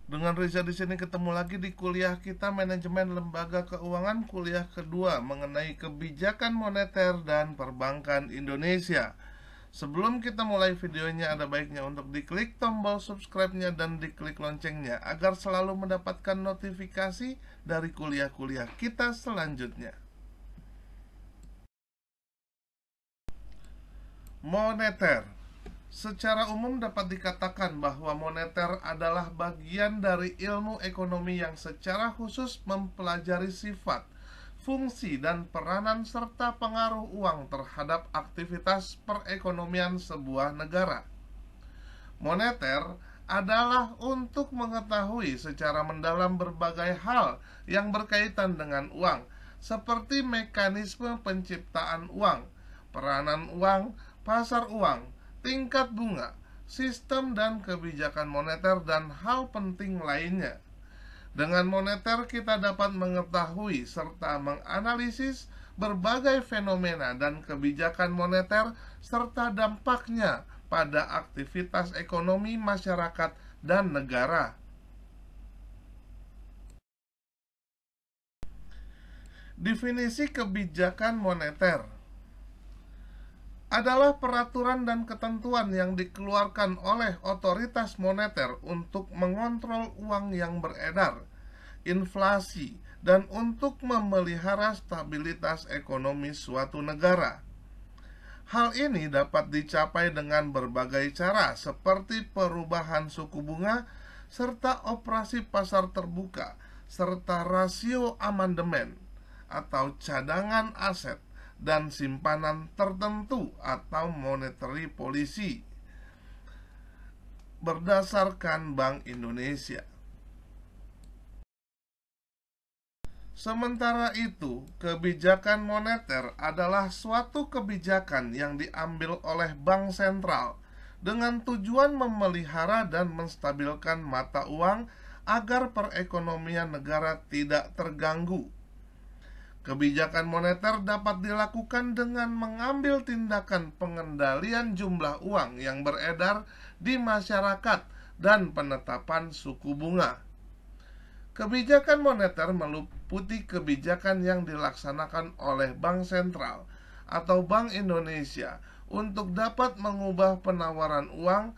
Dengan Riza di sini ketemu lagi di kuliah kita Manajemen Lembaga Keuangan, kuliah kedua mengenai kebijakan moneter dan perbankan Indonesia. Sebelum kita mulai videonya, ada baiknya untuk diklik tombol subscribe-nya dan diklik loncengnya agar selalu mendapatkan notifikasi dari kuliah-kuliah kita selanjutnya. Moneter. Secara umum dapat dikatakan bahwa moneter adalah bagian dari ilmu ekonomi yang secara khusus mempelajari sifat, fungsi, dan peranan serta pengaruh uang terhadap aktivitas perekonomian sebuah negara. Moneter adalah untuk mengetahui secara mendalam berbagai hal yang berkaitan dengan uang, seperti mekanisme penciptaan uang, peranan uang, pasar uang, tingkat bunga, sistem dan kebijakan moneter, dan hal penting lainnya. Dengan moneter kita dapat mengetahui serta menganalisis berbagai fenomena dan kebijakan moneter serta dampaknya pada aktivitas ekonomi masyarakat dan negara. Definisi kebijakan moneter adalah peraturan dan ketentuan yang dikeluarkan oleh otoritas moneter untuk mengontrol uang yang beredar, inflasi, dan untuk memelihara stabilitas ekonomi suatu negara. Hal ini dapat dicapai dengan berbagai cara seperti perubahan suku bunga, serta operasi pasar terbuka, serta rasio amandemen atau cadangan aset dan simpanan tertentu atau monetary policy berdasarkan Bank Indonesia. Sementara itu, kebijakan moneter adalah suatu kebijakan yang diambil oleh bank sentral dengan tujuan memelihara dan menstabilkan mata uang agar perekonomian negara tidak terganggu. Kebijakan moneter dapat dilakukan dengan mengambil tindakan pengendalian jumlah uang yang beredar di masyarakat dan penetapan suku bunga. Kebijakan moneter meliputi kebijakan yang dilaksanakan oleh Bank Sentral atau Bank Indonesia untuk dapat mengubah penawaran uang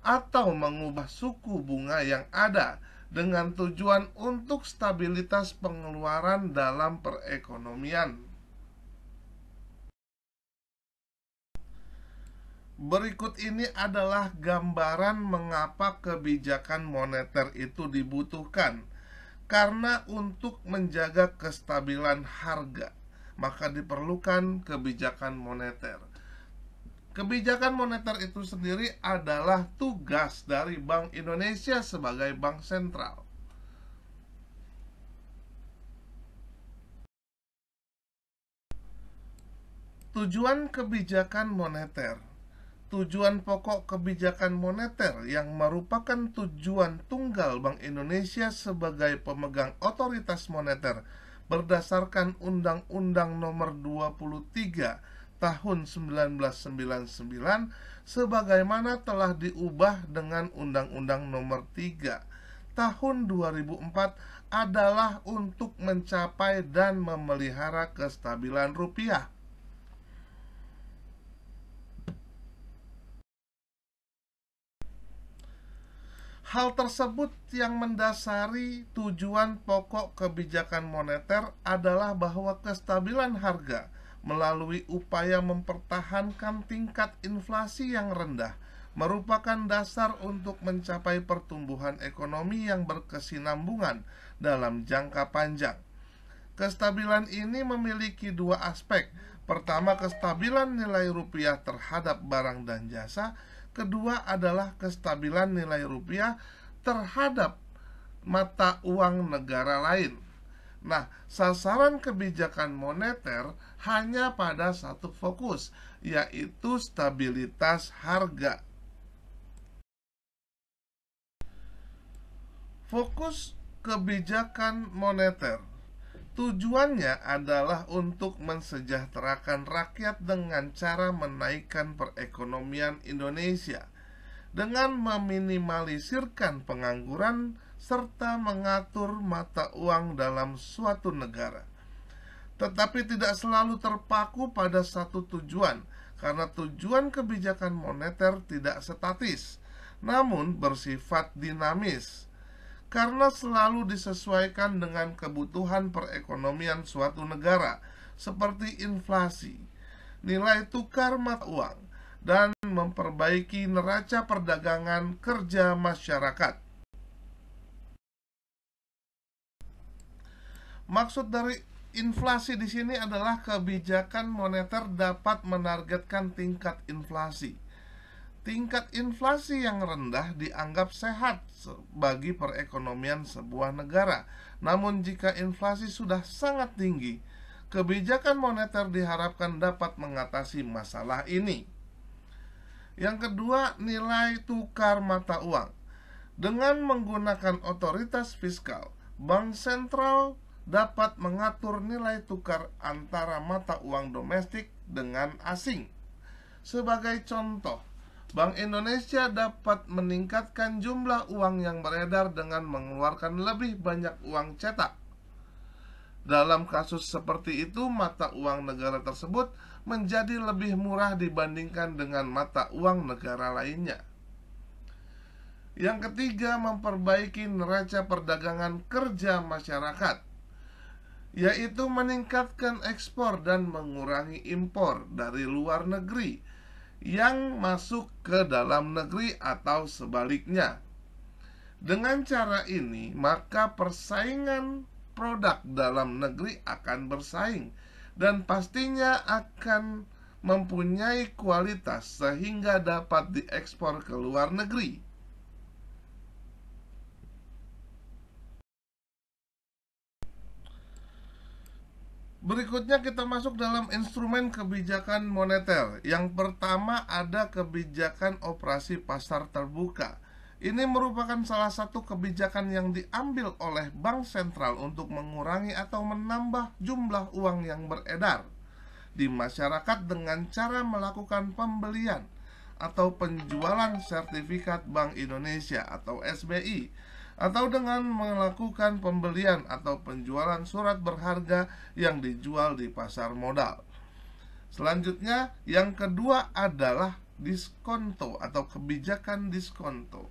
atau mengubah suku bunga yang ada dengan tujuan untuk stabilitas pengeluaran dalam perekonomian. Berikut ini adalah gambaran mengapa kebijakan moneter itu dibutuhkan. Karena untuk menjaga kestabilan harga, maka diperlukan kebijakan moneter. Kebijakan moneter itu sendiri adalah tugas dari Bank Indonesia sebagai bank sentral. Tujuan kebijakan moneter. Tujuan pokok kebijakan moneter yang merupakan tujuan tunggal Bank Indonesia sebagai pemegang otoritas moneter berdasarkan Undang-Undang Nomor 23 Tahun 1999 sebagaimana telah diubah dengan Undang-Undang Nomor 3 Tahun 2004 adalah untuk mencapai dan memelihara kestabilan rupiah. Hal tersebut yang mendasari tujuan pokok kebijakan moneter adalah bahwa kestabilan harga melalui upaya mempertahankan tingkat inflasi yang rendah merupakan dasar untuk mencapai pertumbuhan ekonomi yang berkesinambungan dalam jangka panjang. Kestabilan ini memiliki dua aspek. Pertama, kestabilan nilai rupiah terhadap barang dan jasa. Kedua adalah kestabilan nilai rupiah terhadap mata uang negara lain. Nah, sasaran kebijakan moneter hanya pada satu fokus, yaitu stabilitas harga. Fokus kebijakan moneter tujuannya adalah untuk mensejahterakan rakyat dengan cara menaikkan perekonomian Indonesia dengan meminimalisirkan pengangguran serta mengatur mata uang dalam suatu negara. Tetapi tidak selalu terpaku pada satu tujuan, karena tujuan kebijakan moneter tidak statis, namun bersifat dinamis, karena selalu disesuaikan dengan kebutuhan perekonomian suatu negara, seperti inflasi, nilai tukar mata uang, dan memperbaiki neraca perdagangan kerja masyarakat. Maksud dari inflasi di sini adalah kebijakan moneter dapat menargetkan tingkat inflasi. Tingkat inflasi yang rendah dianggap sehat bagi perekonomian sebuah negara. Namun jika inflasi sudah sangat tinggi, kebijakan moneter diharapkan dapat mengatasi masalah ini. Yang kedua, nilai tukar mata uang. Dengan menggunakan otoritas fiskal, bank sentral dapat mengatur nilai tukar antara mata uang domestik dengan asing. Sebagai contoh, Bank Indonesia dapat meningkatkan jumlah uang yang beredar dengan mengeluarkan lebih banyak uang cetak. Dalam kasus seperti itu, mata uang negara tersebut menjadi lebih murah dibandingkan dengan mata uang negara lainnya. Yang ketiga, memperbaiki neraca perdagangan kerja masyarakat, yaitu meningkatkan ekspor dan mengurangi impor dari luar negeri yang masuk ke dalam negeri atau sebaliknya. Dengan cara ini, maka persaingan produk dalam negeri akan bersaing dan pastinya akan mempunyai kualitas sehingga dapat diekspor ke luar negeri. Berikutnya kita masuk dalam instrumen kebijakan moneter. Yang pertama ada kebijakan operasi pasar terbuka. Ini merupakan salah satu kebijakan yang diambil oleh bank sentral untuk mengurangi atau menambah jumlah uang yang beredar di masyarakat dengan cara melakukan pembelian atau penjualan sertifikat Bank Indonesia atau SBI, atau dengan melakukan pembelian atau penjualan surat berharga yang dijual di pasar modal. Selanjutnya, yang kedua adalah diskonto atau kebijakan diskonto.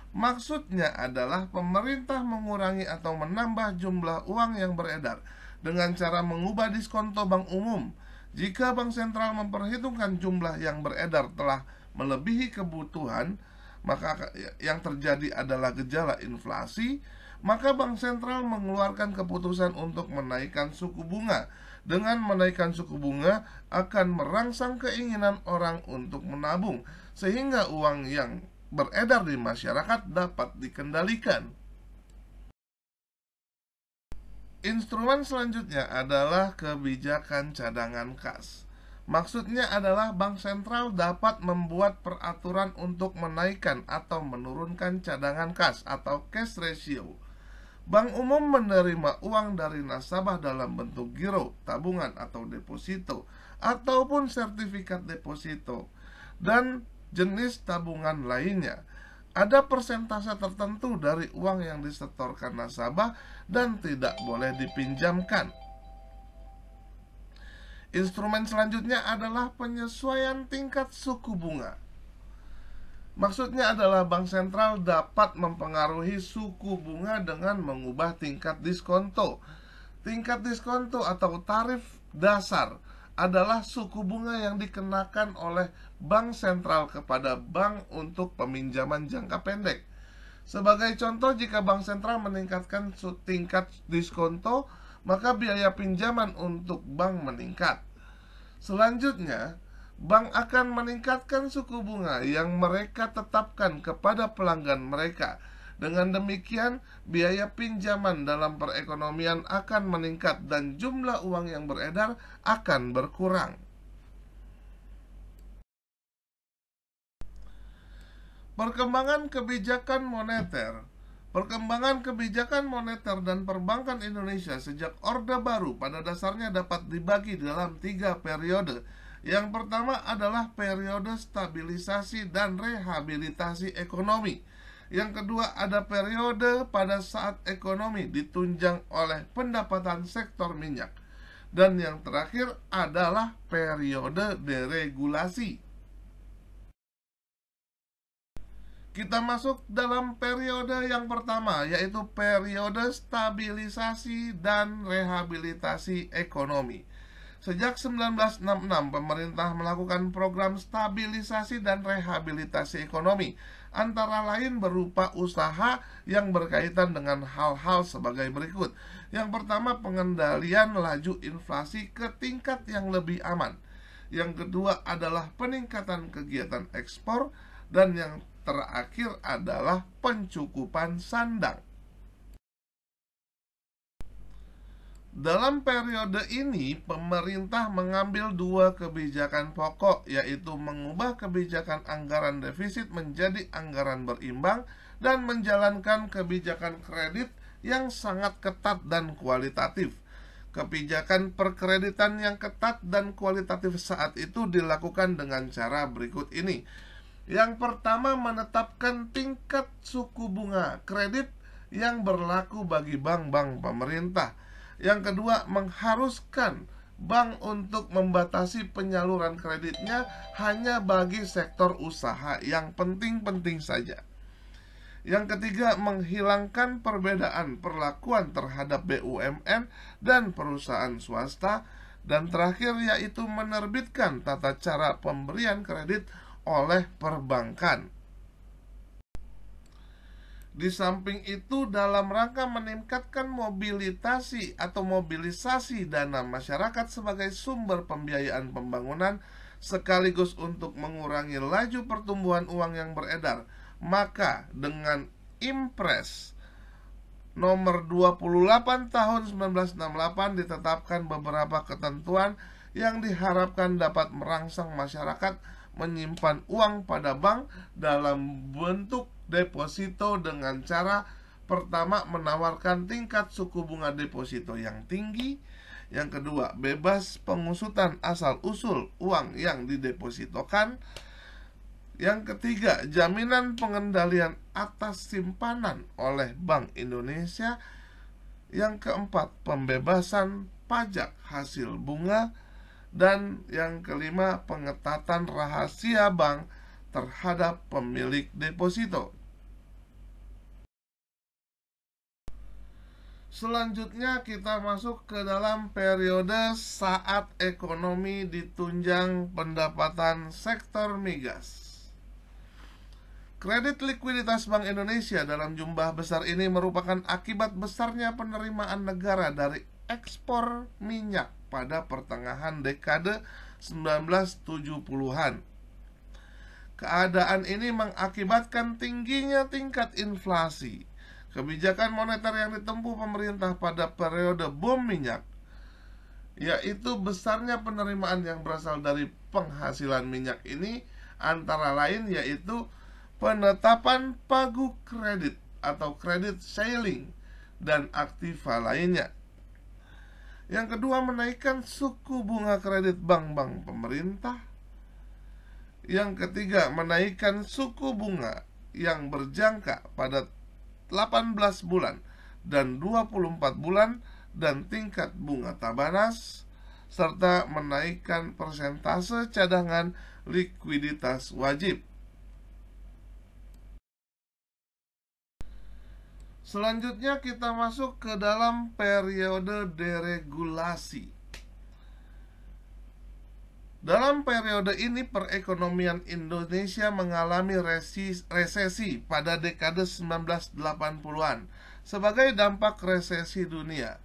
Maksudnya adalah pemerintah mengurangi atau menambah jumlah uang yang beredar dengan cara mengubah diskonto bank umum. Jika bank sentral memperhitungkan jumlah yang beredar telah melebihi kebutuhan, maka yang terjadi adalah gejala inflasi, maka bank sentral mengeluarkan keputusan untuk menaikkan suku bunga. Dengan menaikkan suku bunga akan merangsang keinginan orang untuk menabung, sehingga uang yang beredar di masyarakat dapat dikendalikan. Instrumen selanjutnya adalah kebijakan cadangan kas. Maksudnya adalah bank sentral dapat membuat peraturan untuk menaikkan atau menurunkan cadangan kas atau cash ratio. Bank umum menerima uang dari nasabah dalam bentuk giro, tabungan atau deposito, ataupun sertifikat deposito, dan jenis tabungan lainnya. Ada persentase tertentu dari uang yang disetorkan nasabah dan tidak boleh dipinjamkan. Instrumen selanjutnya adalah penyesuaian tingkat suku bunga. Maksudnya adalah bank sentral dapat mempengaruhi suku bunga dengan mengubah tingkat diskonto. Tingkat diskonto atau tarif dasar adalah suku bunga yang dikenakan oleh bank sentral kepada bank untuk peminjaman jangka pendek. Sebagai contoh, jika bank sentral meningkatkan tingkat diskonto, maka biaya pinjaman untuk bank meningkat. Selanjutnya, bank akan meningkatkan suku bunga yang mereka tetapkan kepada pelanggan mereka. Dengan demikian, biaya pinjaman dalam perekonomian akan meningkat dan jumlah uang yang beredar akan berkurang. Perkembangan kebijakan moneter. Perkembangan kebijakan moneter dan perbankan Indonesia sejak Orde Baru pada dasarnya dapat dibagi dalam 3 periode. Yang pertama adalah periode stabilisasi dan rehabilitasi ekonomi, Yang kedua, ada periode pada saat ekonomi ditunjang oleh pendapatan sektor minyak. Dan yang terakhir adalah periode deregulasi. Kita masuk dalam periode yang pertama, yaitu periode stabilisasi dan rehabilitasi ekonomi. Sejak 1966, pemerintah melakukan program stabilisasi dan rehabilitasi ekonomi, antara lain berupa usaha yang berkaitan dengan hal-hal sebagai berikut. Yang pertama, pengendalian laju inflasi ke tingkat yang lebih aman. Yang kedua adalah peningkatan kegiatan ekspor. Dan yang terakhir adalah pencukupan sandang. Dalam periode ini, pemerintah mengambil dua kebijakan pokok, yaitu mengubah kebijakan anggaran defisit menjadi anggaran berimbang dan menjalankan kebijakan kredit yang sangat ketat dan kualitatif. Kebijakan perkreditan yang ketat dan kualitatif saat itu dilakukan dengan cara berikut ini. Yang pertama, menetapkan tingkat suku bunga kredit yang berlaku bagi bank-bank pemerintah. Yang kedua, mengharuskan bank untuk membatasi penyaluran kreditnya hanya bagi sektor usaha yang penting-penting saja. Yang ketiga, menghilangkan perbedaan perlakuan terhadap BUMN dan perusahaan swasta. Dan terakhir, yaitu menerbitkan tata cara pemberian kredit oleh perbankan. Di samping itu, dalam rangka meningkatkan mobilisasi dana masyarakat sebagai sumber pembiayaan pembangunan sekaligus untuk mengurangi laju pertumbuhan uang yang beredar, maka dengan Impres nomor 28 tahun 1968 ditetapkan beberapa ketentuan yang diharapkan dapat merangsang masyarakat menyimpan uang pada bank dalam bentuk deposito dengan cara pertama, menawarkan tingkat suku bunga deposito yang tinggi. Yang kedua, bebas pengusutan asal-usul uang yang didepositokan. Yang ketiga, jaminan pengendalian atas simpanan oleh Bank Indonesia. Yang keempat, pembebasan pajak hasil bunga. Dan yang kelima, pengetatan rahasia bank terhadap pemilik deposito. Selanjutnya kita masuk ke dalam periode saat ekonomi ditunjang pendapatan sektor migas. Kredit likuiditas Bank Indonesia dalam jumlah besar ini merupakan akibat besarnya penerimaan negara dari ekspor minyak pada pertengahan dekade 1970-an. Keadaan ini mengakibatkan tingginya tingkat inflasi. Kebijakan moneter yang ditempuh pemerintah pada periode boom minyak, yaitu besarnya penerimaan yang berasal dari penghasilan minyak ini, antara lain yaitu penetapan pagu kredit atau credit ceiling dan aktiva lainnya. Yang kedua, menaikkan suku bunga kredit bank-bank pemerintah. Yang ketiga, menaikkan suku bunga yang berjangka pada 18 bulan dan 24 bulan dan tingkat bunga tabanas, serta menaikkan persentase cadangan likuiditas wajib. Selanjutnya kita masuk ke dalam periode deregulasi. Dalam periode ini perekonomian Indonesia mengalami resesi pada dekade 1980-an sebagai dampak resesi dunia.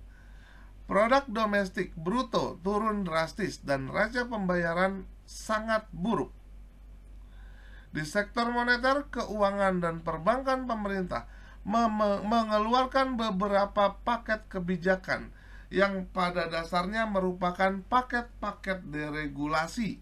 Produk domestik bruto turun drastis dan raca pembayaran sangat buruk. Di sektor moneter, keuangan dan perbankan, pemerintah mengeluarkan beberapa paket kebijakan yang pada dasarnya merupakan paket-paket deregulasi.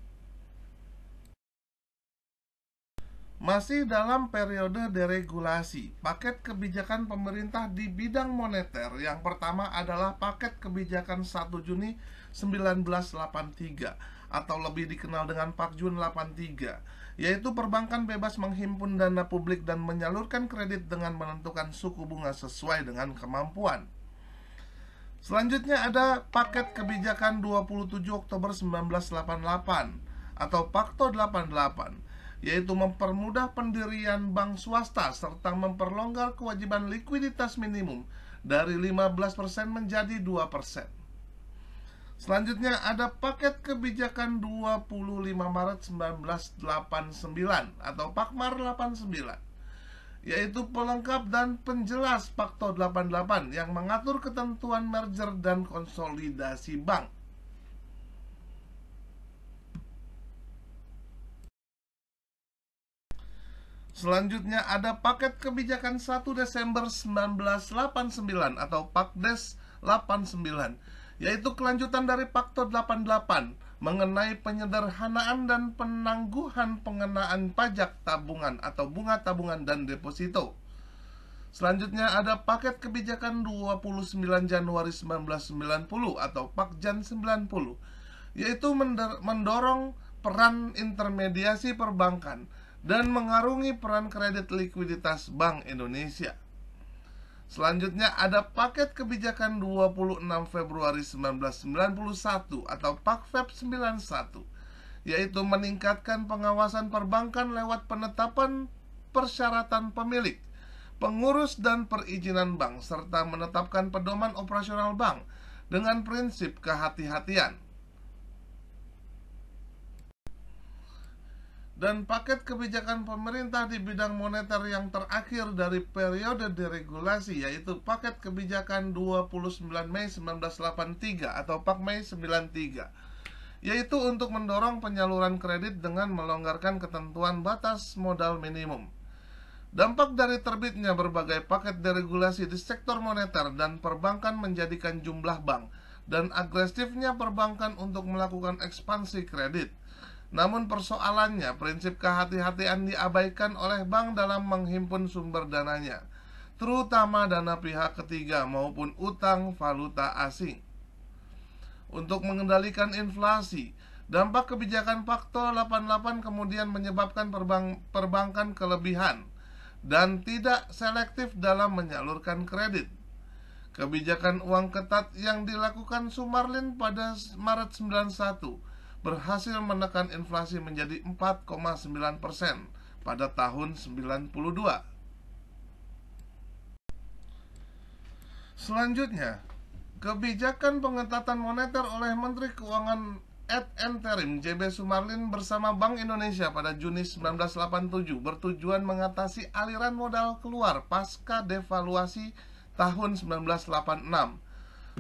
Masih dalam periode deregulasi, paket kebijakan pemerintah di bidang moneter yang pertama adalah paket kebijakan 1 Juni 1983 atau lebih dikenal dengan Pak Jun 83, yaitu perbankan bebas menghimpun dana publik dan menyalurkan kredit dengan menentukan suku bunga sesuai dengan kemampuan. Selanjutnya ada paket kebijakan 27 Oktober 1988 atau Pakto 88, yaitu mempermudah pendirian bank swasta serta memperlonggar kewajiban likuiditas minimum dari 15% menjadi 2%. Selanjutnya ada paket kebijakan 25 Maret 1989 atau Pakmar 89, yaitu pelengkap dan penjelas Pakto 88 yang mengatur ketentuan merger dan konsolidasi bank. Selanjutnya ada paket kebijakan 1 Desember 1989 atau Pakdes 89, yaitu kelanjutan dari Pakto 88 mengenai penyederhanaan dan penangguhan pengenaan pajak tabungan atau bunga tabungan dan deposito. Selanjutnya ada paket kebijakan 29 Januari 1990 atau Pakjan 90, yaitu mendorong peran intermediasi perbankan dan mengarungi peran kredit likuiditas Bank Indonesia. Selanjutnya ada paket kebijakan 26 Februari 1991 atau Pakfep 91, yaitu meningkatkan pengawasan perbankan lewat penetapan persyaratan pemilik, pengurus dan perizinan bank serta menetapkan pedoman operasional bank dengan prinsip kehati-hatian. Dan paket kebijakan pemerintah di bidang moneter yang terakhir dari periode deregulasi, yaitu paket kebijakan 29 Mei 1983 atau Pakmei 93, yaitu untuk mendorong penyaluran kredit dengan melonggarkan ketentuan batas modal minimum. Dampak dari terbitnya berbagai paket deregulasi di sektor moneter dan perbankan menjadikan jumlah bank dan agresifnya perbankan untuk melakukan ekspansi kredit. Namun persoalannya, prinsip kehati-hatian diabaikan oleh bank dalam menghimpun sumber dananya, terutama dana pihak ketiga maupun utang valuta asing. Untuk mengendalikan inflasi, dampak kebijakan Pakto 88 kemudian menyebabkan perbankan kelebihan dan tidak selektif dalam menyalurkan kredit. Kebijakan uang ketat yang dilakukan Sumarlin pada Maret 91 berhasil menekan inflasi menjadi 4,9% pada tahun 92. Selanjutnya, kebijakan pengetatan moneter oleh Menteri Keuangan ad interim JB Sumarlin bersama Bank Indonesia pada Juni 1987 bertujuan mengatasi aliran modal keluar pasca devaluasi tahun 1986.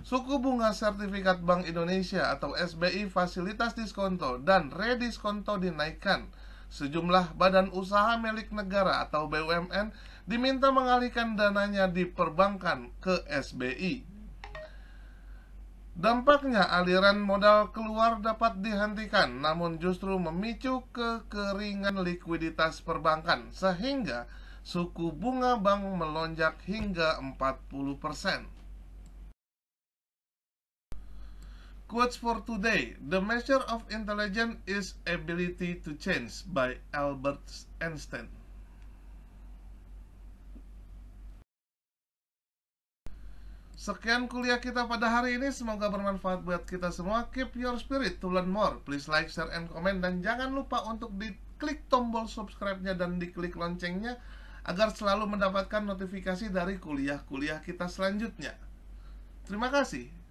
Suku bunga sertifikat Bank Indonesia atau SBI fasilitas diskonto dan rediskonto dinaikkan. Sejumlah badan usaha milik negara atau BUMN diminta mengalihkan dananya di perbankan ke SBI. Dampaknya aliran modal keluar dapat dihentikan, namun justru memicu kekeringan likuiditas perbankan sehingga suku bunga bank melonjak hingga 40%. Quotes for today: The measure of intelligence is ability to change, by Albert Einstein. Sekian kuliah kita pada hari ini, semoga bermanfaat buat kita semua. Keep your spirit to learn more. Please like, share, and comment. Dan jangan lupa untuk diklik tombol subscribe-nya dan diklik loncengnya agar selalu mendapatkan notifikasi dari kuliah-kuliah kita selanjutnya. Terima kasih.